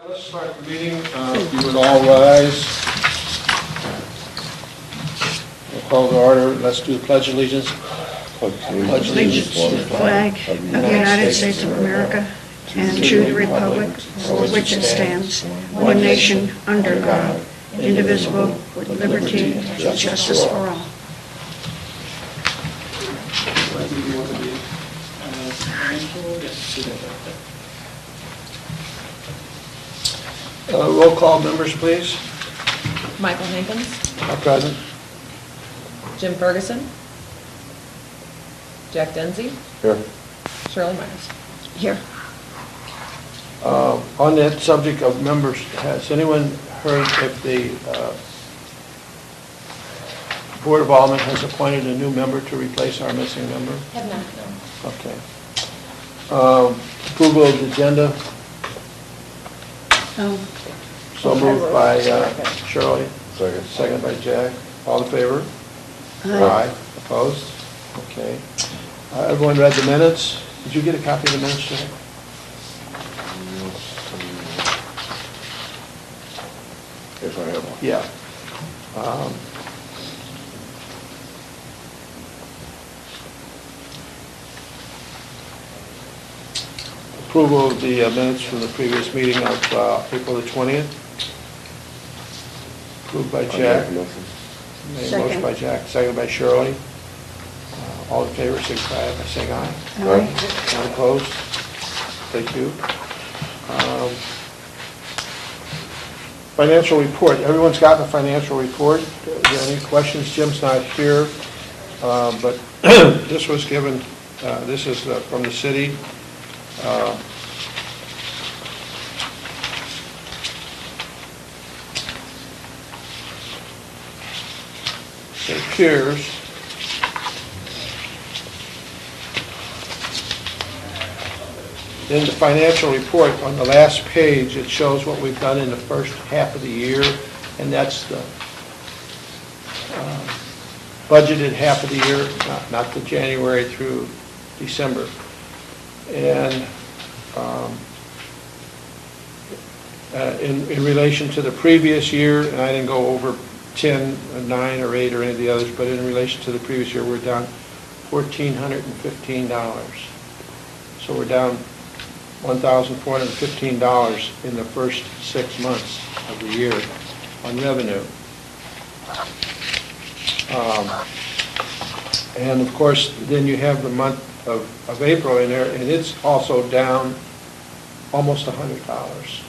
Let's start the meeting. If you would all rise. We'll call to order. Let's do the Pledge of Allegiance. Pledge Allegiance to the flag of the United States of America and to the republic for which it stands, one nation, under God, indivisible, with liberty and justice for all. Roll call, members, please. Michael Hankins, Present. Jim Ferguson, Jack Denzi, Here. Shirley Myers. Here. On that subject of members, has anyone heard if the Board of Aldermen has appointed a new member to replace our missing member? Have not, no. Okay. Approval of the agenda. So moved by Shirley. Second by Jack. All in favor? Aye. Opposed? Okay. Everyone read the minutes? Did you get a copy of the minutes, Jack? Yes, I have one. Yeah. Approval of the minutes from the previous meeting of April the 20th. Approved by Jack. Made a motion by Jack, seconded by Shirley. All in favor, signify by saying aye. Aye. None opposed? Thank you. Financial report. Everyone's got the financial report. Are there any questions? Jim's not here, but this was given, this is from the city. It appears in the financial report, on the last page, it shows what we've done in the first half of the year, and that's the budgeted half of the year, not the January through December. And in relation to the previous year, and I didn't go over 10, 9, or 8, or any of the others, but in relation to the previous year, we're down $1,415. So we're down $1,415 in the first 6 months of the year on revenue. And of course, then you have the month of April in there, and it's also down almost $100.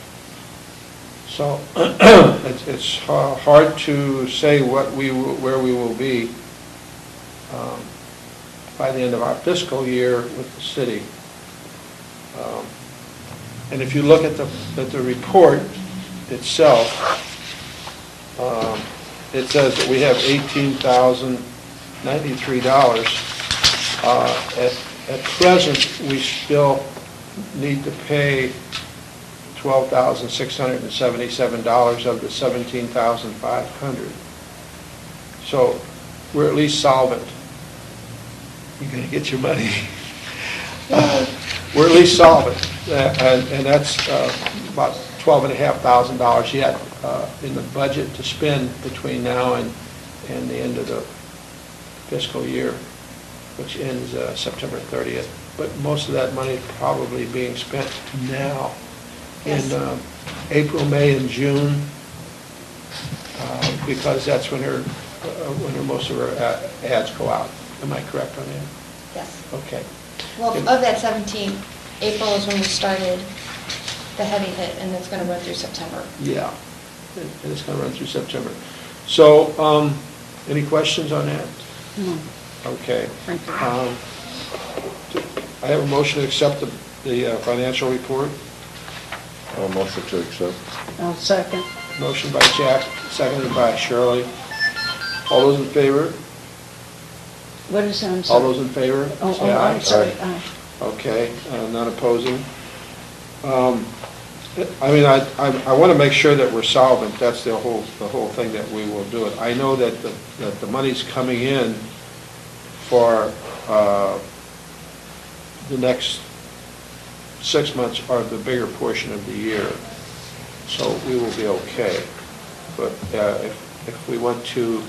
So it's hard to say where we will be by the end of our fiscal year with the city. And if you look at the report itself, it says that we have $18,093. At present, we still need to pay $12,677 of the $17,500. So we're at least solvent. You're going to get your money. We're at least solvent, and that's about $12,500 yet in the budget to spend between now and the end of the fiscal year, which ends September 30th. But most of that money is probably being spent now in April, May, and June, because that's when most of our ads go out. Am I correct on that? Yes. Okay. Well, of that 17, April is when we started the heavy hit, and it's going to run through September. Yeah, and it's going to run through September. So, any questions on that? No. Okay. Thank you. I have a motion to accept the financial report. I'll motion to accept. I'll second. Motion by Jack, seconded by Shirley. All those in favor? What is that? I'm All sorry. those in favor? Oh, Say aye. I'm sorry. Aye. Okay, none opposing. I mean, I want to make sure that we're solvent. That's the whole thing, that we will do it. I know that the money's coming in for the next 6 months are the bigger portion of the year. so we will be okay. But if we want to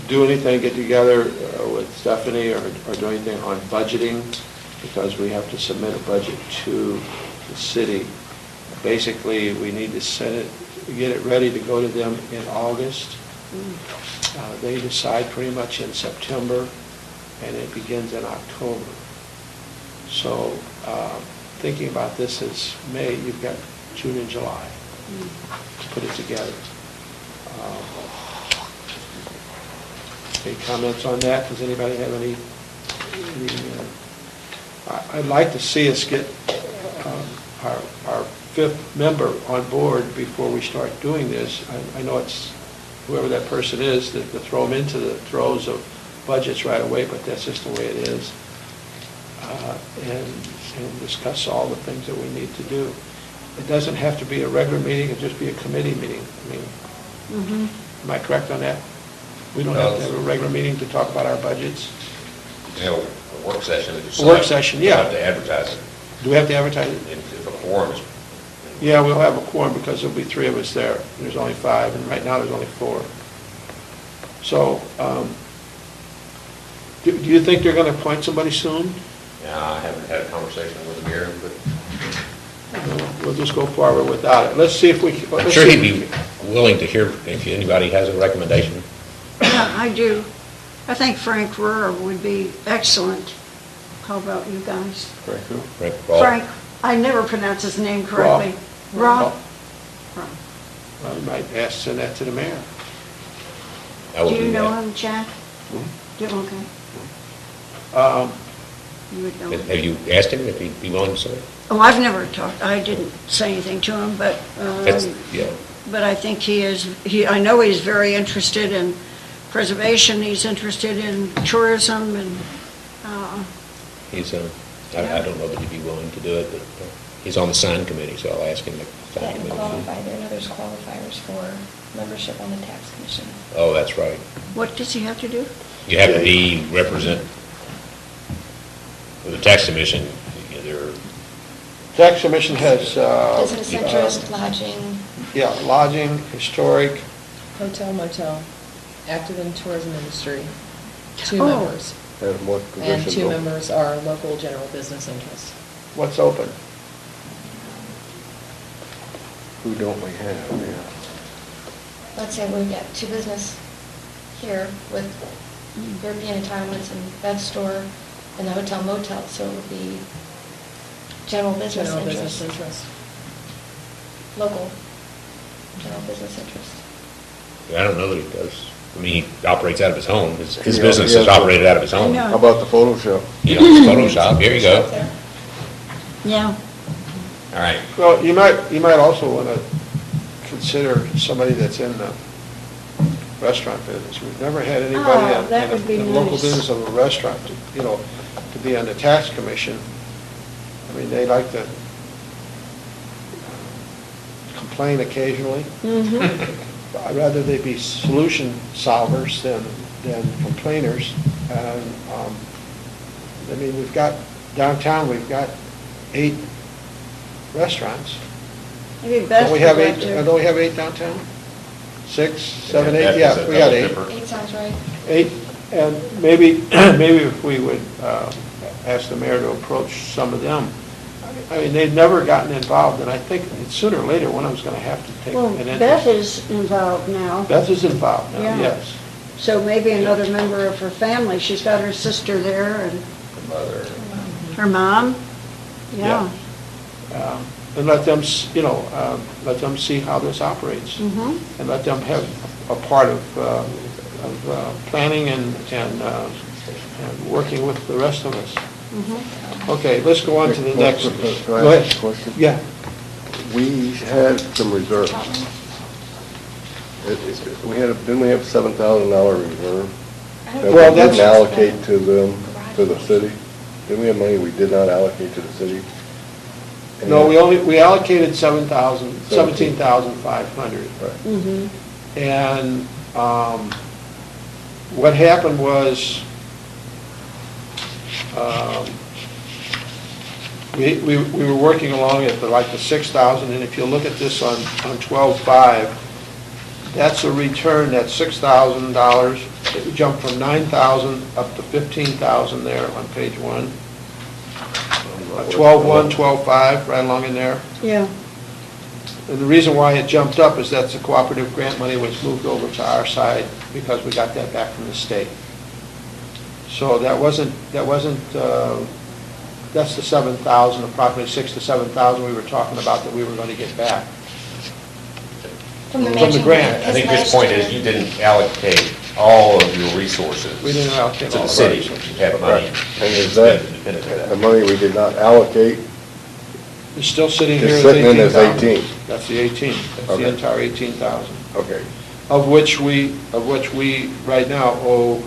do anything, get together with Stephanie or do anything on budgeting, because we have to submit a budget to the city. Basically, we need to send it, get it ready to go to them in August. They decide pretty much in September, and it begins in October. So thinking about this as May, you've got June and July to put it together. Any comments on that? Does anybody have any I'd like to see us get our fifth member on board before we start doing this. I know it's whoever that person is, that to throw them into the throes of budgets right away, but that's just the way it is. And discuss all the things that we need to do. It doesn't have to be a regular meeting, it'll just be a committee meeting. I mean, am I correct on that? We don't have to have a regular meeting to talk about our budgets? You know, a work session. A work session, yeah. You have to advertise it. Do we have to advertise it? If a quorum is. Yeah, we'll have a quorum because there'll be three of us there. There's only five, and right now there's only four. So, do you think they're going to appoint somebody soon? I haven't had a conversation with him here, but. We'll just go forward without it. Let's see if we can. I'm sure he'd be willing to hear if anybody has a recommendation. Yeah, I do. I think Frank Rohrer would be excellent. How about you guys? Frank who? Frank Ball. Frank, I never pronounce his name correctly. Rob? Rob. I might ask, send that to the mayor. I will Do you do know that. him, Jack? Do, okay. You would know him. Have you asked him if he'd be willing to serve? Oh, I've never talked, I didn't say anything to him, but, Yeah. but I think I know he's very interested in preservation, he's interested in tourism, and, He's, I don't know that he'd be willing to do it, but he's on the sign committee, so I'll ask him to Yeah, sign and committee. qualify, there are there's qualifiers for membership on the tax commission. Oh, that's right. what does he have to do? You have to be represent, with the tax commission, either, Tax Commission has, Business interest, lodging, yeah, lodging, historic, Hotel, motel, active in tourism industry, 2 Oh. members. And what And positions? 2 members are local general business interests. what's open? Who don't we have, yeah. let's say we've got 2 business here with European Italians and Bed Store and the hotel motel, so it would be general business General business interest. interests. Local general business interest. I don't know that he does. I mean, he operates out of his home. His Yeah, business yeah, is operated out of his home. I know. How about the Photoshop? You know, Photoshop, here you Right go. there. Yeah. All right. Well, you might also want to consider somebody that's in the restaurant business. We've never had anybody Oh, in that would be the local nice. business of a restaurant, to be on the tax commission. I mean, they like to complain occasionally. I'd rather they be solution solvers than complainers. And, I mean, downtown, we've got 8 restaurants. Maybe Beth Don't we would have like 8, to. don't we have 8 downtown? 6, 7, Yeah, 8, that yeah, is a we got double 8. dipper. 8 sounds right. 8, and maybe if we would ask the mayor to approach some of them. I mean, they've never gotten involved, and I think sooner or later, one of them's going to have to take Well, an interest. Beth is involved now, Beth is involved now, Yeah. yes. so maybe another member of her family. She's got her sister there and The mother. her mom. Yeah. And let them, let them see how this operates. Mhm. And let them have a part of planning and working with the rest of us. Okay, let's go on to the next. Can Go I ask ahead. a question? Yeah. We had some reserves. Didn't we have $7,000 reserve? I don't That Well, we that's- didn't allocate to them, to the city? Didn't we have money we did not allocate to the city? No, we allocated 17,500. Right. Mhm. And what happened was, we were working along at like the 6,000, and if you look at this on 12/5, that's a return, that's $6,000. It jumped from 9,000 up to 15,000 there on page 1. 12/1, 12/5, right along in there. Yeah, And the reason why it jumped up is that's the cooperative grant money was moved over to our side because we got that back from the state. So that's the 7,000, approximately 6,000 to 7,000 we were talking about that we were going to get back. From the From the matching grant. I think because his point last is year- you didn't allocate all of your resources. We didn't allocate To all the of our city. resources. You had money. And is that, independent of that. the money we did not allocate, It's still sitting It's here as sitting in as 18,000. 18. That's the 18, that's the Okay. entire 18,000. okay. Of which we right now owe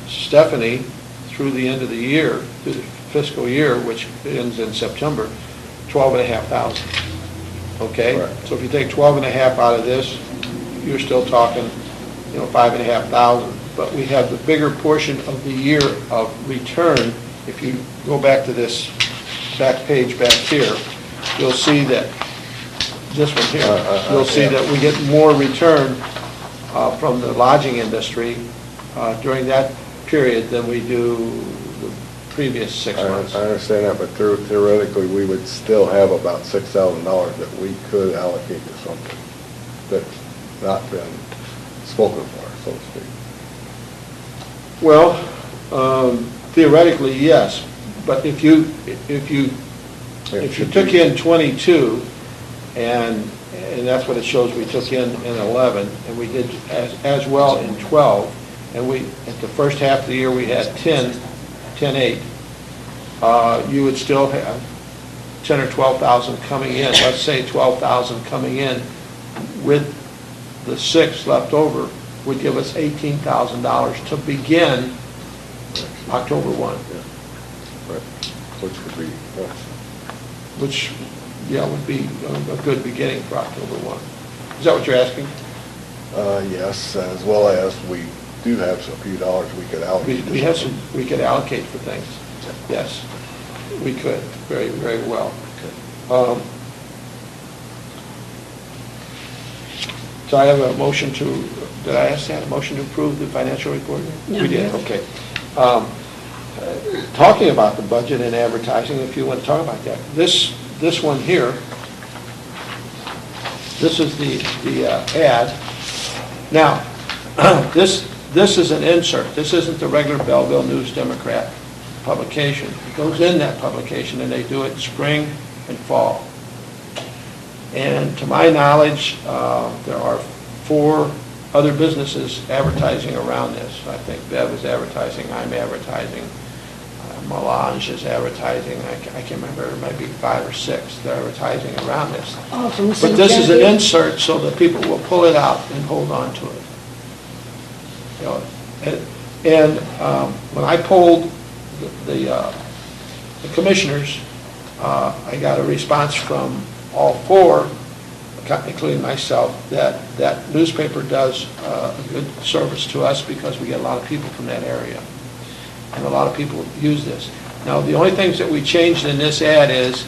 Stephanie through the end of the year, through the fiscal year, which ends in September, 12,500. Okay? Right. So if you take 12,500 out of this, you're still talking, 5,500. But we have the bigger portion of the year of return. If you go back to this back page back here, you'll see that, this one here, you'll see yeah. that we get more return from the lodging industry during that period than we do the previous 6 I months. understand that, but theoretically, we would still have about $6,000 that we could allocate to something that's not been spoken for, so to speak. Well, theoretically, yes, but if you took in 22, and that's what it shows we took in 11, and we did as well in 12, and at the first half of the year, we had 10.8, you would still have 10 or 12,000 coming in, let's say 12,000 coming in, with the 6 left over, would give us $18,000 to begin October 1. Right. Which would be, Which, would be a good beginning for October 1. Is that what you're asking? yes, as well as we do have a few dollars we could allocate. to We have something. we could allocate for things. Yes, we could, very, very well. So I have a motion did I ask that, a motion to approve the financial report? No. We did, okay. Talking about the budget and advertising, if you want to talk about that, this one here, this is the ad. Now, this is an insert. This isn't the regular Belleville News Democrat publication. It goes in that publication, and they do it spring and fall. And to my knowledge, there are 4 other businesses advertising around this. I think Bev is advertising, I'm advertising, Melange is advertising, I can't remember, it might be 5 or 6. They're advertising around this. oh, from But St. this is an Genevieve. insert so that people will pull it out and hold on to it. And when I polled the commissioners, I got a response from all 4, including myself, that newspaper does a good service to us because we get a lot of people from that area. And a lot of people use this. Now, the only things that we changed in this ad is,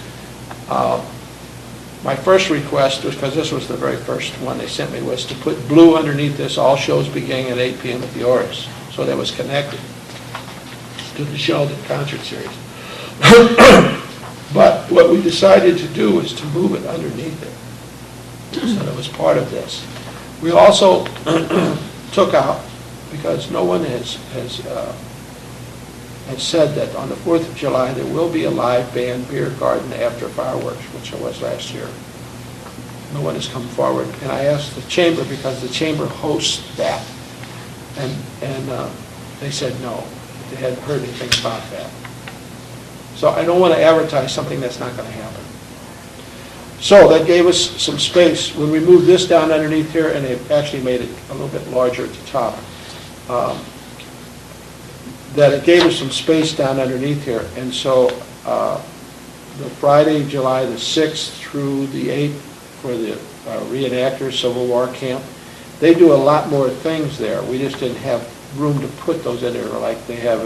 my first request was, because this was the very first one they sent me, was to put blue underneath this, all shows beginning at 8 p.m. at the Oris, so that was connected to the Sheldon concert series. But what we decided to do was to move it underneath it, so that it was part of this. We also took out, because no one has said that on the 4th of July, there will be a live band beer garden after fireworks, which there was last year. No one has come forward. And I asked the chamber, because the chamber hosts that, and they said no, they hadn't heard anything about that. So I don't want to advertise something that's not going to happen. So that gave us some space. When we moved this down underneath here, and they've actually made it a little bit larger at the top, that it gave us some space down underneath here. And so the Friday, July the 6th through the 8th for the reenactors Civil War camp, they do a lot more things there. We just didn't have room to put those in there. Like they have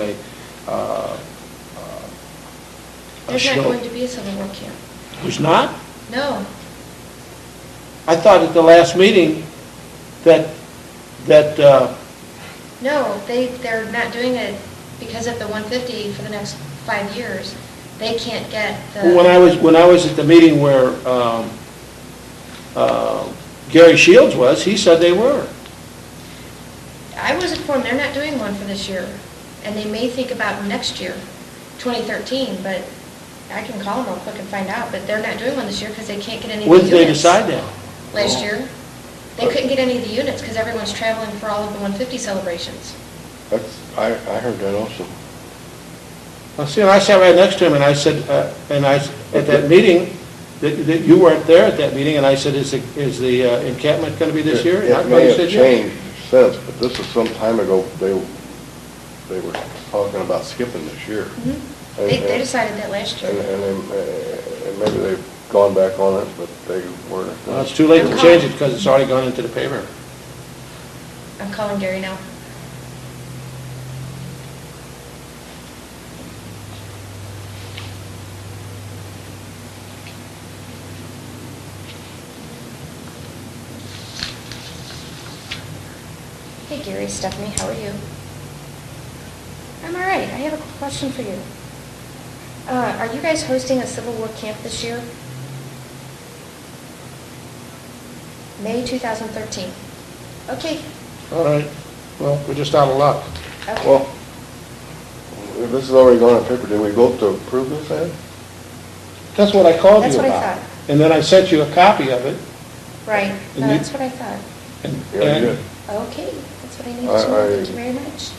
There's not snow. going to be a Civil War camp. There's not? No. I thought at the last meeting that, No, they're not doing it because of the 150 for the next 5 years. They can't get the... when I was at the meeting where Gary Shields was, he said they were. I was informed they're not doing one for this year, and they may think about next year, 2013, but I can call them real quick and find out, but they're not doing one this year because they can't get any of the When units. did they decide that? Last year. They couldn't get any of the units because everyone's traveling for all of the 150 celebrations. I heard that also. Well, see, and I sat right next to him, and I said, at that meeting, that you weren't there at that meeting, and I said, is the encampment going to be this year? And It he may have said, yes. changed since, but this was some time ago, they were talking about skipping this year. They decided that last year. And maybe they've gone back on it, but they weren't. Well, it's too late to change it because it's already gone into the paper. I'm calling Gary now. Hey Gary, Stephanie, how are you? I'm all right. I have a question for you. Are you guys hosting a Civil War camp this year? May 2013. Okay. All right, well, we're just out of luck. Okay. Well, if this is already gone on paper, did we vote to approve this, Ed? That's what I called you That's about. what I thought. And then I sent you a copy of it. Right. And No, you- that's what I thought. and- Yeah, you and- did. Okay, that's what I needed to know. Thank you very much.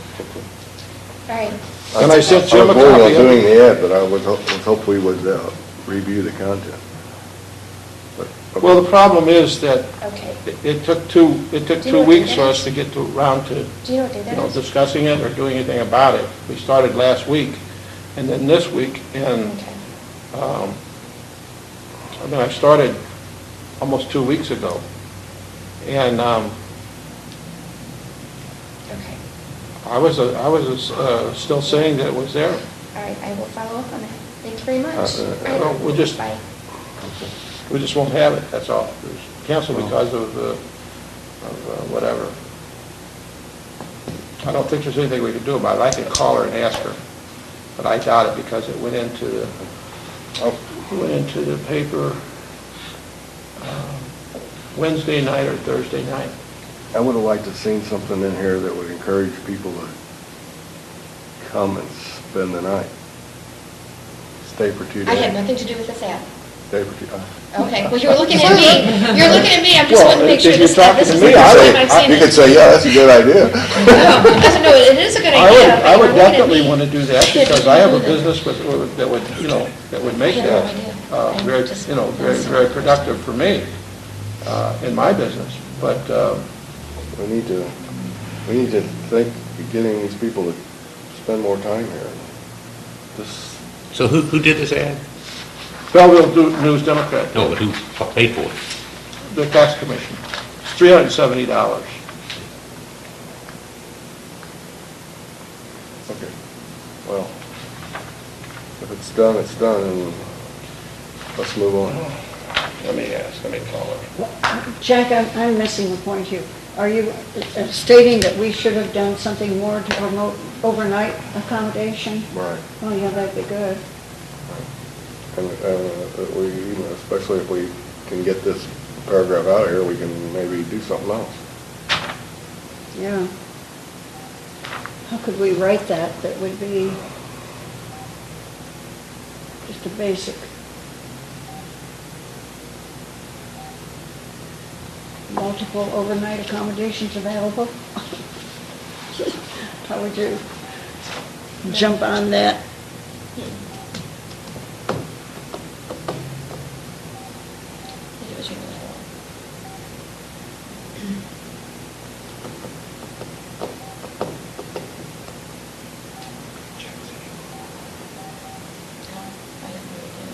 All right. And I sent Jim a I was voting on copy of doing it. the ad, but I was hope we would review the content. But, okay. Well, the problem is that Okay. it took two Do you know 2 what weeks day for that us is? to get around to, Do you know what day that is? discussing it or doing anything about it. We started last week, and then this week, and, Okay. I started almost 2 weeks ago. And Okay. I was still saying that it was there. All right, I will follow up on that. Thank you very much. well, All right. we'll just- Bye. We just won't have it, that's all. It was canceled because of whatever. I don't think there's anything we can do about it. I can call her and ask her, but I doubt it because it went into the paper Wednesday night or Thursday night. I would have liked to have seen something in here that would encourage people to come and spend the night. Stay for 2 days. I had nothing to do with this ad. Stay for 2 days. Okay, well, you were looking at me. You're looking at me. I'm just Well, wanting to make sure if you're this talking this to is me, the I first would- time I've seen You it. could say, yeah, that's a good idea. No, it is a good idea. I would but you're looking at definitely me. want to do that because I have a business that would, that would make I had no that idea. very, I just- very, very productive for me in my business. But We need to think of getting these people to spend more time here. This, So who did this ad? Belleville News Democrat, No, but who paid for it? the tax commission, it's $370. okay, well, if it's done, it's done, and let's move on. Let me call her. Jack, I'm missing a point here. Are you stating that we should have done something more to promote overnight accommodation? Right. Oh, yeah, that'd be good. And we, especially if we can get this paragraph out of here, we can maybe do something else. Yeah. How could we write that would be just a basic? Multiple overnight accommodations available? How would you jump on that? It was your letter. I have no idea.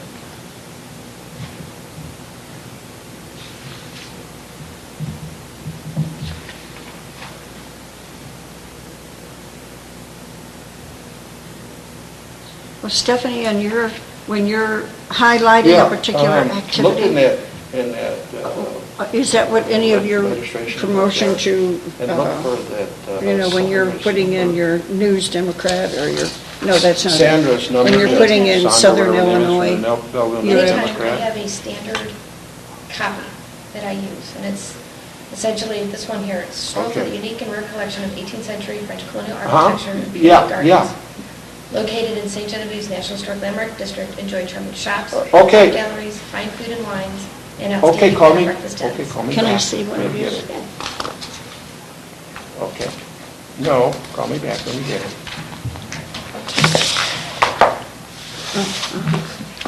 Well, Stephanie, on your when you're highlighting Yeah, a particular Look in activity? that, Is that what any of your registration promotions you, and look for that. when you're putting in your News Democrat or your, no, that's not it. Sandra's number. When you're putting in Sandra, Southern whatever her name is, Illinois, from the Belleville you're- News Anytime I Democrat. have a standard copy that I use, and it's essentially this one here. It's Stroll through Okay. the unique and rare collection of 18th century French colonial Uh-huh. architecture and Yeah, gardens. yeah. Located in St. Genevieve's National Historic Landmark District, enjoy charming shops, Okay. art galleries, fine food and wines, and Okay, outstanding call bed me, and breakfast okay, tenants. call me can I back. see what Let it me get is? Okay. No, call me back, let me get it.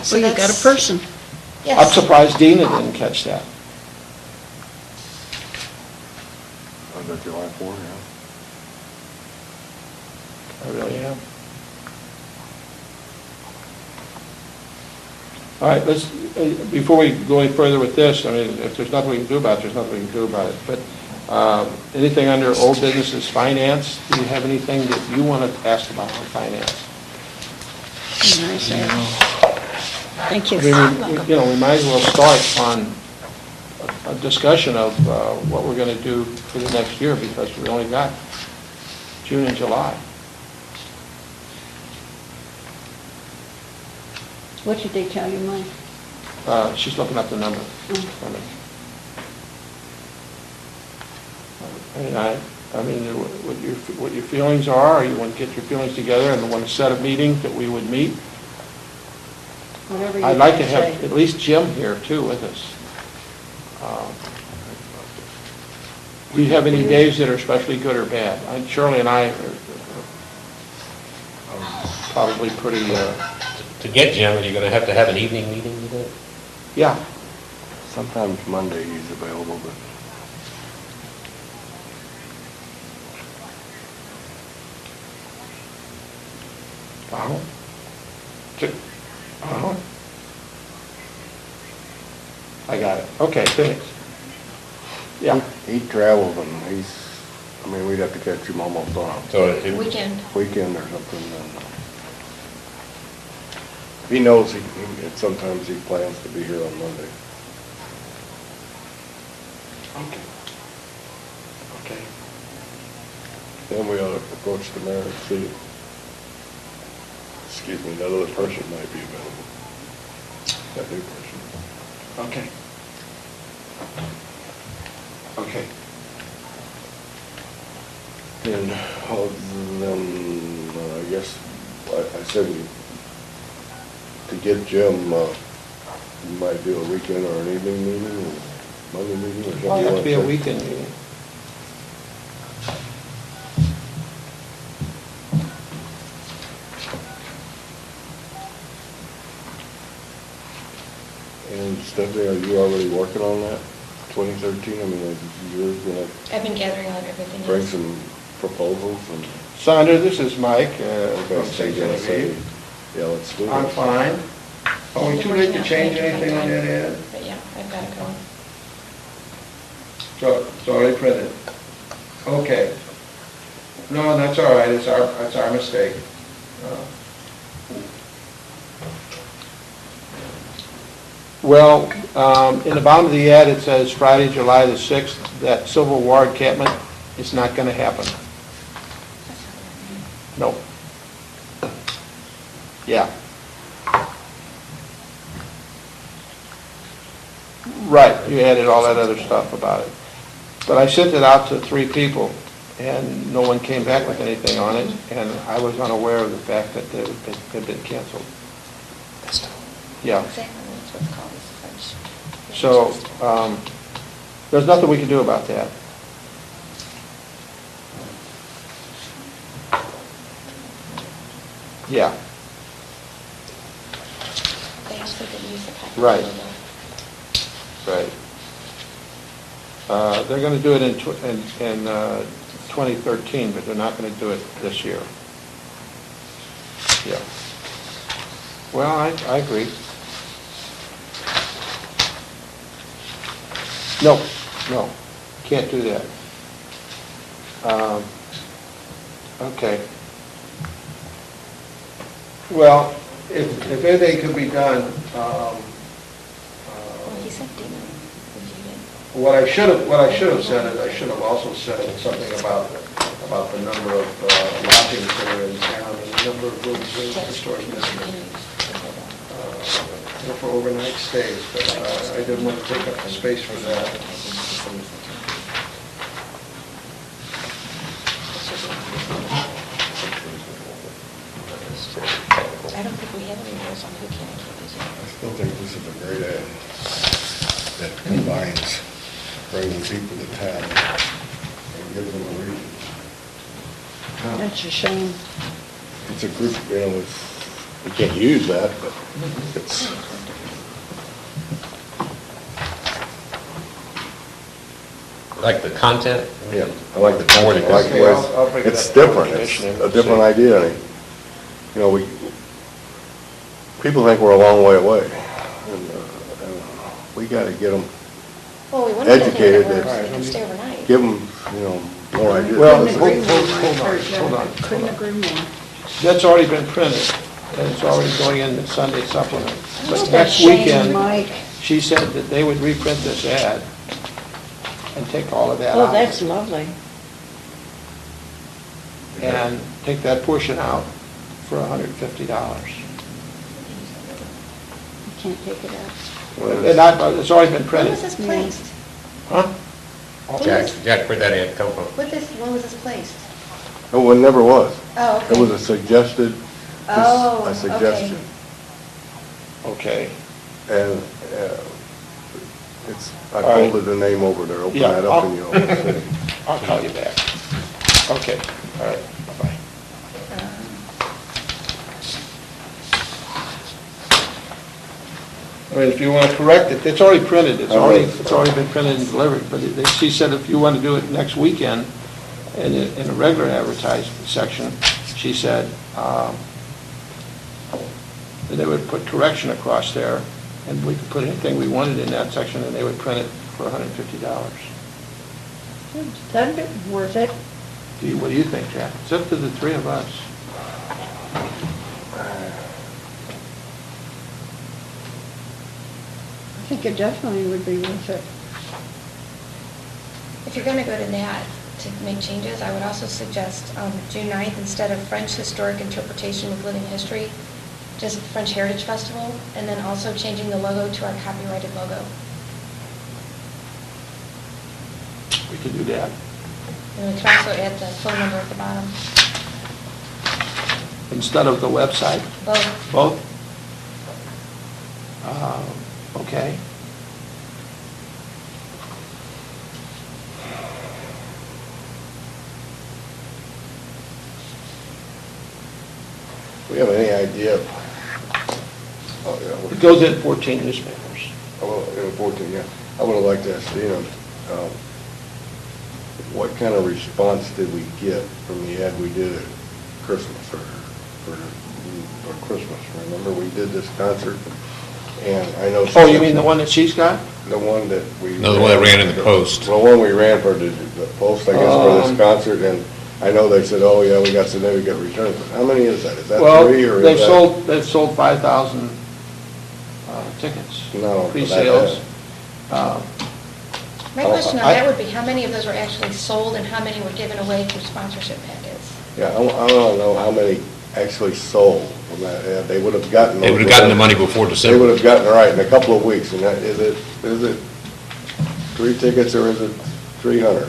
So you got a person. Yes. I'm surprised Dina didn't catch that. Under July 4th, yeah. I really am. All right, let's, before we go any further with this, I mean, if there's nothing we can do about it, there's nothing we can do about it. But anything under old businesses, finance, do you have anything that you want to ask about on finance? Nice, thank you. I mean, we might as well start on a discussion of what we're going to do for the next year, because we only got June and July. What did they tell you, Mike? She's looking up the number for me. I mean, what your feelings are, or you want to get your feelings together and want to set a meeting that we would meet? Whatever you I'd like to say. have at least Jim here too with us. Do you have any days that are especially good or bad? Shirley and I are probably pretty, To get Jim, are you going to have an evening meeting with it? yeah. Sometimes Monday he's available, but Uh-huh. Uh-huh. I got it. Okay, thanks. Yeah. he travels and we'd have to catch him almost on So a Weekend. weekend or something. And he knows sometimes he plans to be here on Monday. Okay. Okay. Then we ought to approach the mayor and see, that other person might be available. That new person. Okay. Okay. And then, I guess, I said to get Jim, you might do a weekend or an evening meeting, or Monday meeting, or something Well, like it that. have to be a weekend meeting. And Stephanie, are you already working on that, 2013? I mean, you're gonna I've been gathering on everything bring else. some proposals and. Sandra, this is Mike from Okay, so St. you're gonna say, Genevieve. yeah, let's do it. I'm fine. Are we too late to change anything on that end? But yeah, I've got it going. So it's already printed. Okay. No, that's all right, that's our mistake. Well, in the bottom of the ad, it says Friday, July the 6th, that Civil War encampment is not going to happen. No. Yeah. Right, you added all that other stuff about it. But I sent it out to 3 people, and no one came back with anything on it, and I was unaware of the fact that it had been canceled. Yeah. Exactly, that's what's called is French. So, there's nothing we can do about that. Yeah, They actually didn't use the package. Right. logo. right. They're going to do it in 2013, but they're not going to do it this year. Yeah. Well, I agree. No, can't do that. Okay. Well, if anything could be done, Well, he said didn't review it. what I should have said is, I should have also said something about the number of lodgings that are in town and the number of rooms in the historic district for overnight stays, but I didn't want to take up the space for that. I don't think we have any rules on who can and can't use it. I still think this is a great ad that combines bringing people to town and gives them a reason. That's a shame. It's a group, you know, we can't use that, but it's, Like the content? yeah, I like the content, I like the Okay, I'll bring way, it it's up to the different, it's commission a and different see. idea. I mean, you know, people think we're a long way away, and we gotta get them, Well, we want to get Educated there that- so we can stay overnight. give them, you know, more ideas. Well, Couldn't agree more, hold on, Mike. hold on. Couldn't agree more. That's already been printed, and it's already going in the Sunday supplement. But That's next a shame, weekend, Mike. she said that they would reprint this ad and take all of that Oh, out. that's lovely. And take that portion out for $150. You can't take it out. It's already been When printed. was this placed? Huh? Jack, Jack, where'd that ad come from? When was this placed? Oh, it never was. Oh, okay. It was a suggested, Oh, a suggestion. Okay. And it's, I All right. folded the name over there, open Yeah, that up and you'll see. I'll call you back. Okay, all right, bye-bye. I mean, if you want to correct it, it's already printed, it's already been printed and delivered, but she said if you want to do it next weekend in a regular advertised section, she said, that they would put correction across there, and we could put anything we wanted in that section, and they would print it for $150. That'd be worth it. What do you think, Jack? It's up to the three of us. I think it definitely would be worth it. If you're going to go to that, to make changes, I would also suggest June 9th, instead of French Historic Interpretation with Living History, just French Heritage Festival, and then also changing the logo to our copyrighted logo. We could do that. And we can also add the phone number at the bottom. Instead of the website, Both. both? Okay. We have any idea? Oh, yeah, It goes in 14 newspapers. well, 14, yeah. I would have liked to have seen them. What kind of response did we get from the ad we did at Christmas or Christmas? Remember, we did this concert, and I know. Oh, you mean the one that she's got? The one that we. No, the one that ran in the Post. The one we ran for the Post, I guess, for this concert, and I know they said, oh, yeah, we got significant returns. How many is that? Is that Well, three or is they've that? sold 5,000 tickets. No, for that Pre-sales. My question on that would be, how many of those were actually sold and how many were given away through sponsorship packets? Yeah, I want to know how many actually sold from that ad. They would have gotten. They would have gotten the money before They would December. have gotten it right in a couple of weeks, and that, is it 3 tickets or is it 300?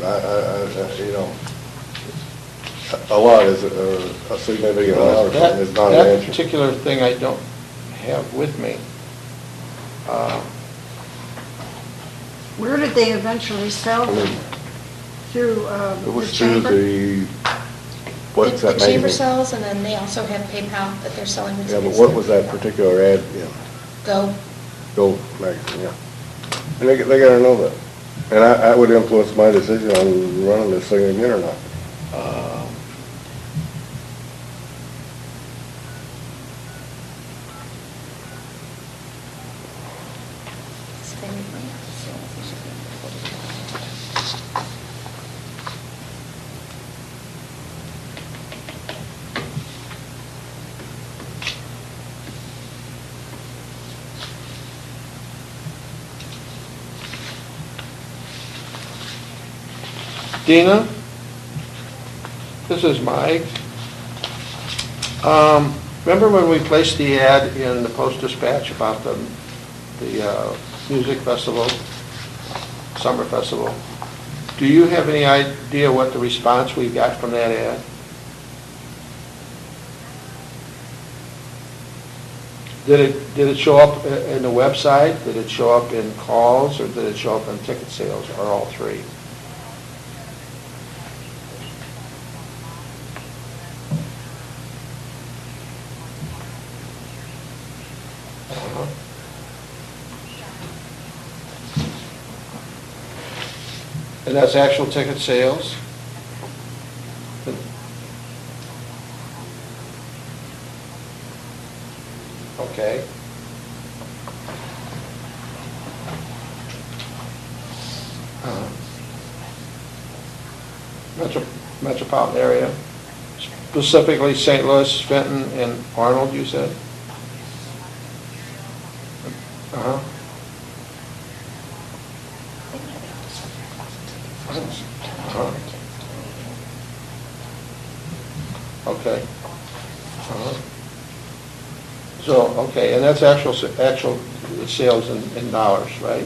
You know, a lot is a significant amount, or something is not an That answer. particular thing I don't have with me. Where did they eventually sell them? Through It the was through chamber? the, what's that The chamber magazine? sells, and then they also have PayPal that they're selling the Yeah, tickets. but what was that particular ad, Go. Go magazine, yeah. And they gotta know that. And I would influence my decision on running this thing again or not. Dina, this is Mike. Remember when we placed the ad in the Post-Dispatch about the music festival, summer festival? Do you have any idea what the response we got from that ad? Did it show up in the website? Did it show up in calls, or did it show up in ticket sales, or all three? And that's actual ticket sales? Okay. Metropolitan area, specifically St. Louis, Fenton, and Arnold, you said? Uh-huh. Uh-huh. Okay. Uh-huh. So, okay, and that's actual sales in dollars, right?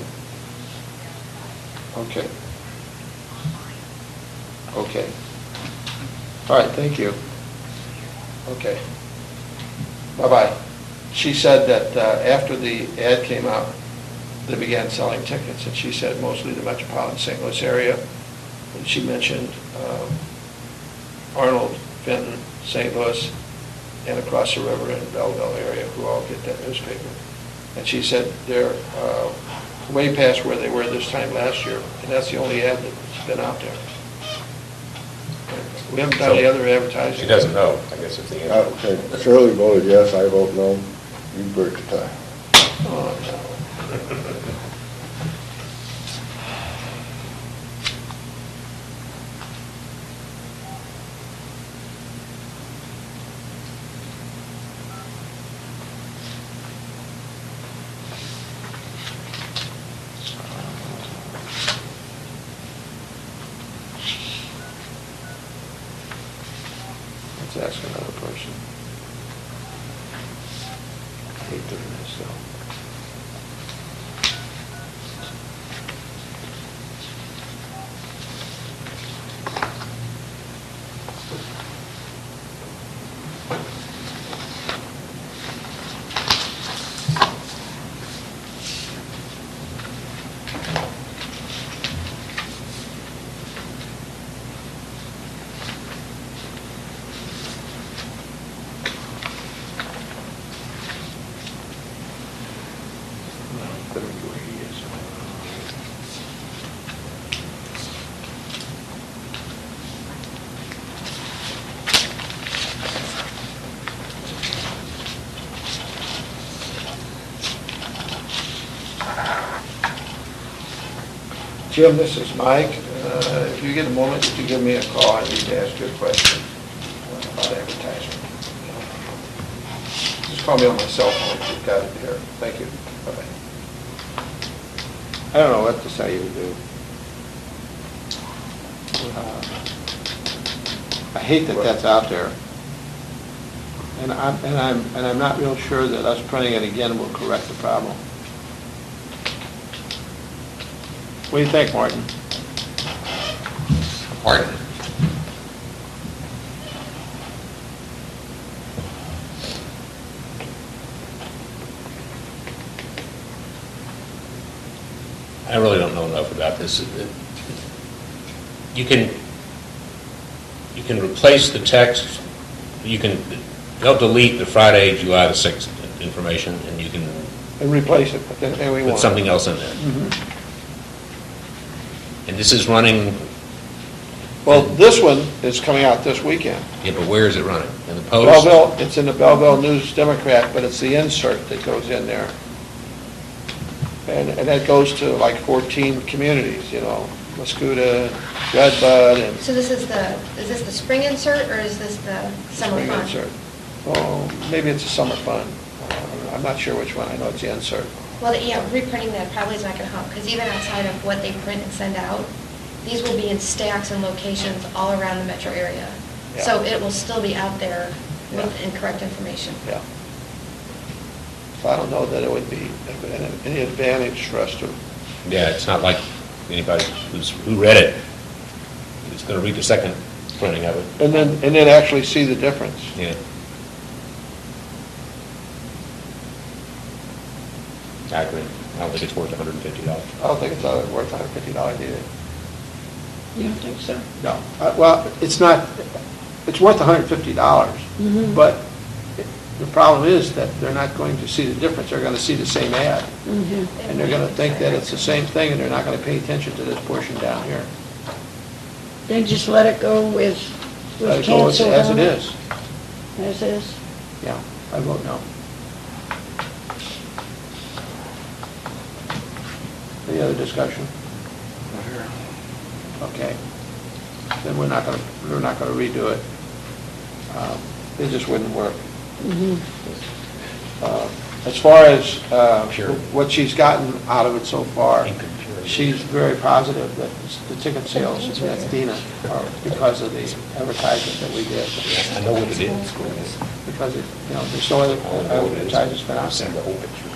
Okay. Okay. All right, thank you. Okay. Bye-bye. She said that after the ad came out, they began selling tickets, and she said mostly the metropolitan St. Louis area. And she mentioned Arnold, Fenton, St. Louis, and across the river in the Belleville area, who all get that newspaper. And she said they're way past where they were this time last year, and that's the only ad that's been out there. We haven't done any other advertising. She doesn't know, I guess is the answer. Okay, Shirley voted yes, I vote no. You break the tie. Oh, no. Let's ask another person. I hate doing this, though. Let me go where he is. Jim, this is Mike. If you get a moment, could you give me a call? I need to ask you a question about advertising. Just call me on my cell phone if you've got it here. Thank you. Bye-bye. I don't know what to say you to do. I hate that that's out there. And I'm not real sure that us printing it again will correct the problem. What do you think, Martin? Pardon? I really don't know enough about this. You can replace the text, they'll delete the Friday, July the 6th information, and you can And replace it, but then we want. put something else in there. Mhm. And this is running, Well, this one is coming out this weekend. yeah, but where is it running? In the Post? Belleville, it's in the Belleville News Democrat, but it's the insert that goes in there. And that goes to like 14 communities, you know, Muscuda, Redbud, and So is this the spring insert, or is this the summer spring fun? insert. Oh, maybe it's a summer fun. I'm not sure which one. I know it's the insert. Well, yeah, reprinting that probably is not going to help, because even outside of what they print and send out, these will be in stacks and locations all around the metro area. Yeah. So it will still be out there with Yeah. incorrect information. Yeah. So I don't know that it would be any advantage for us to, Yeah, it's not like anybody who read it is going to read the second printing of it. and then actually see the difference. Yeah. I agree. I don't think it's worth $150. I don't think it's worth $150 either. You don't think so? No. Well, it's not, it's worth $150, Mhm. but the problem is that they're not going to see the difference. They're going to see the same ad, Mhm. and they're going to think that it's the same thing, and they're not going to pay attention to this portion down here. Then just let it go with Let it go as canceled it on is. As is? Yeah, I vote no. Any other discussion? Okay. Then we're not going to redo it. It just wouldn't work. Mhm. As far as Sure. what she's gotten out of it so far, Incomparable. she's very positive that the ticket sales in Athena are because of the advertisement that we did. I know what it is. Because, there's no other advertisements been out Send the there. whole picture.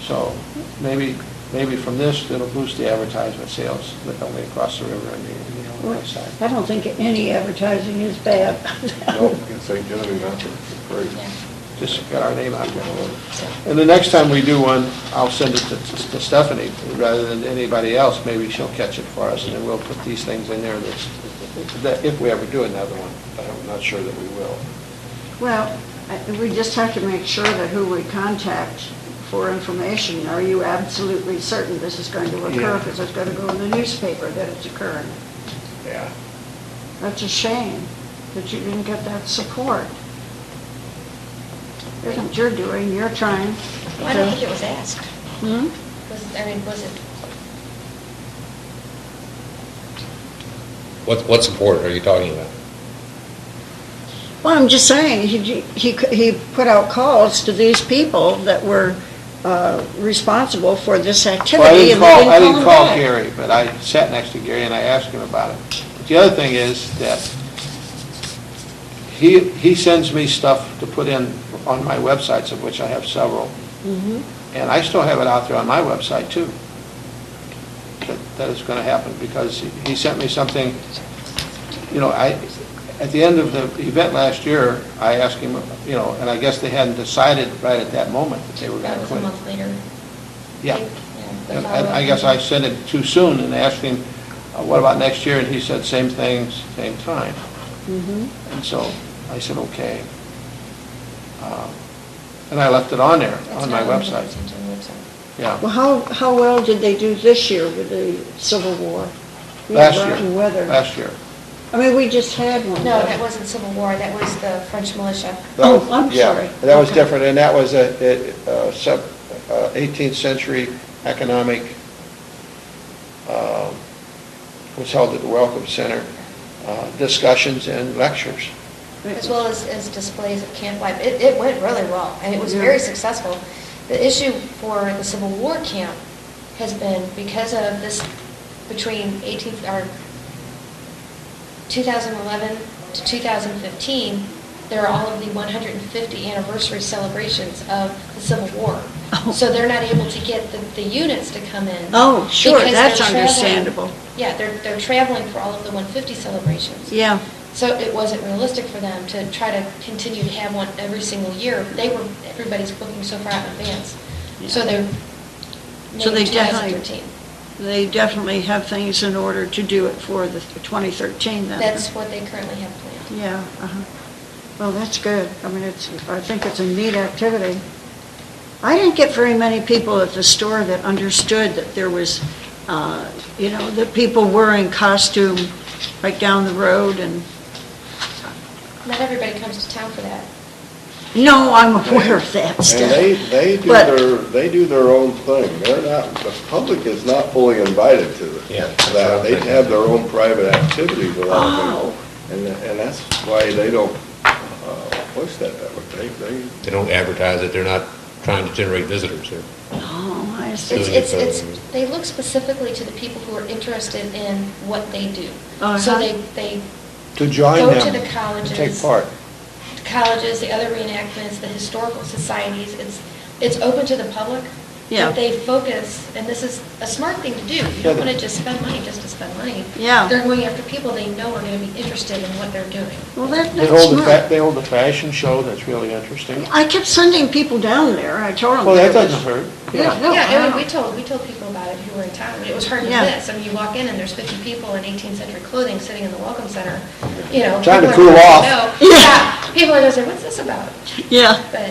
So maybe from this, it'll boost the advertisement sales, but only across the river and the west side. I don't think any advertising is bad. No, in St. Genevieve, that's great. Yeah. Just got our name out there. And the next time we do one, I'll send it to Stephanie rather than anybody else. Maybe she'll catch it for us, and then we'll put these things in there that if we ever do another one. I'm not sure that we will. Well, we just have to make sure that who we contact for information, are you absolutely certain this is going to occur? Yeah. Because it's going to go in the newspaper that it's occurring. Yeah. That's a shame that you didn't get that support. Here's what you're doing, you're trying. I don't think it was asked. Hmm? Was it? What support are you talking about? Well, I'm just saying, he put out calls to these people that were responsible for this activity. Well, and I they didn't them call back. Gary, but I sat next to Gary and I asked him about it. But the other thing is that he sends me stuff to put in on my websites, of which I have several. Mhm. And I still have it out there on my website too. That is going to happen because he sent me something, at the end of the event last year, I asked him, and I guess they hadn't decided right at that moment that they were going That to was a put it. month later. Yeah. the And follow-up I guess I meeting. sent it too soon and asked him, what about next year? And he said, same thing, same time. Mhm. And so I said, okay. And I left it on there, That's on my not on the website. Yeah. Well, how well did they do this year with the Civil War? We Last had year. rotten weather. Last year. I mean, we just had one. No, that wasn't Civil War, that was the French militia. Oh, I'm Yeah, sorry. That was Okay. different, and that was a 18th century economic, was held at the Welcome Center, discussions and lectures. As well as displays of camp life. It went really well, and it was Yeah. very successful. The issue for the Civil War camp has been because of this, between 2011 to 2015, there are all of the 150 anniversary celebrations of the Civil War. Oh. So they're not able to get the units to come in. Oh, sure, because that's they're traveling. understandable. Yeah, they're traveling for all of the 150 celebrations. Yeah, So it wasn't realistic for them to try to continue to have one every single year. Everybody's booking so far out in advance. So they're So they maybe definitely- 2013. they definitely have things in order to do it for the 2013 then. That's what they currently have planned. Yeah, well, that's good. I mean, I think it's a neat activity. I didn't get very many people at the store that understood that there was, that people were in costume right down the road and, Not everybody comes to town for that. no, I'm aware of that And stuff. they do their own thing. They're not, the public is not fully invited to Yeah. that. They have their own private activities with other Oh. people. And that's why they don't push that way. They don't advertise it, they're not trying to generate visitors here. Oh, I see. Doing it It's, for- they look specifically to the people who are interested in what they do. Uh-huh. So they To join Go them. to the and colleges. Take part. colleges, the other reenactments, the historical societies, it's open to the public. Yeah. But they focus, and this is a smart thing to do. You Yeah, don't the- want to just spend money just to spend money. Yeah. They're going after people they know are going to be interested in what they're doing. Well, that's They hold smart. they hold a fashion show that's really interesting. I kept sending people down there. I told them. Well, that it was- doesn't hurt. Yeah, no, Yeah, I mean, wow. we told people about it who were in town. I mean, it was hard to Yeah. miss. I mean, you walk in and there's 50 people in 18th century clothing sitting in the Welcome Center, you know. Trying to people are cool gonna off. know. Yeah, people are going to say, what's this about? Yeah, But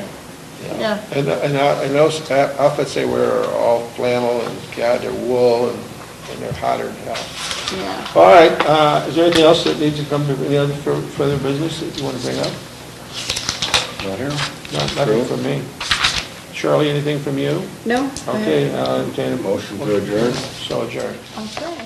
yeah. And those outfits they wear are all flannel and, God, they're wool and they're hotter than hell. Yeah. All right, is there anything else that needs to come to, any other further business that you want to bring up? Not here? Nothing from me. Shirley, anything from you? No? Okay, entertain a Motion to adjourn? So adjourned. Okay.